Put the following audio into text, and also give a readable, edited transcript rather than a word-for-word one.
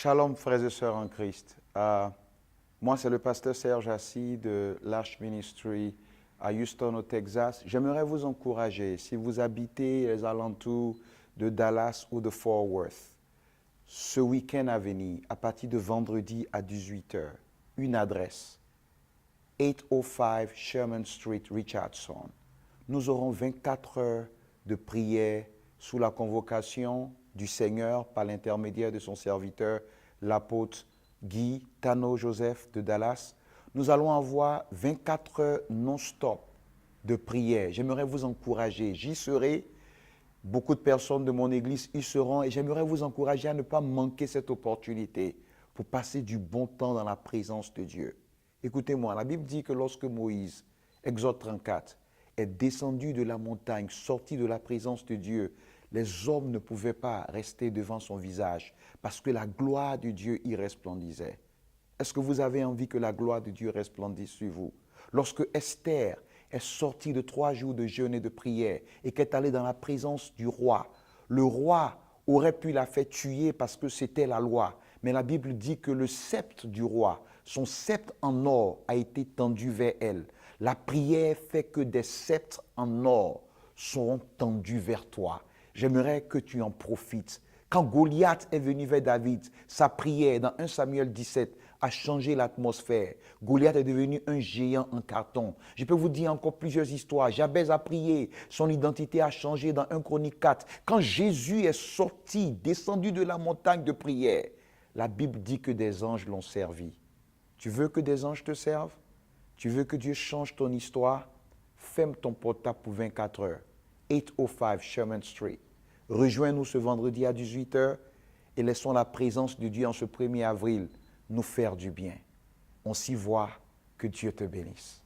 Shalom frères et sœurs en Christ. Moi c'est le pasteur Serge Assis de l'Arche Ministry à Houston au Texas. J'aimerais vous encourager, si vous habitez les alentours de Dallas ou de Fort Worth, ce week-end à venir, à partir de vendredi à 18h, une adresse, 805 Sherman Street, Richardson. Nous aurons 24 heures de prière sous la convocation du Seigneur par l'intermédiaire de son serviteur, l'apôtre Guy Tano Joseph de Dallas. Nous allons avoir 24 heures non-stop de prière. J'aimerais vous encourager. J'y serai. Beaucoup de personnes de mon église y seront et j'aimerais vous encourager à ne pas manquer cette opportunité pour passer du bon temps dans la présence de Dieu. Écoutez-moi, la Bible dit que lorsque Moïse, Exode 34, est descendu de la montagne, sorti de la présence de Dieu, les hommes ne pouvaient pas rester devant son visage parce que la gloire de Dieu y resplendissait. Est-ce que vous avez envie que la gloire de Dieu resplendisse sur vous? Lorsque Esther est sortie de 3 jours de jeûne et de prière et qu'elle est allée dans la présence du roi, le roi aurait pu la faire tuer parce que c'était la loi. Mais la Bible dit que le sceptre du roi, son sceptre en or a été tendu vers elle. La prière fait que des sceptres en or seront tendus vers toi. J'aimerais que tu en profites. Quand Goliath est venu vers David, sa prière dans 1 Samuel 17 a changé l'atmosphère. Goliath est devenu un géant en carton. Je peux vous dire encore plusieurs histoires. Jabez a prié, son identité a changé dans 1 Chronique 4. Quand Jésus est sorti, descendu de la montagne de prière, la Bible dit que des anges l'ont servi. Tu veux que des anges te servent? Tu veux que Dieu change ton histoire? Ferme ton portable pour 24 heures. 805 Sherman Street. Rejoins-nous ce vendredi à 18h et laissons la présence de Dieu en ce 1er avril nous faire du bien. On s'y voit. Que Dieu te bénisse.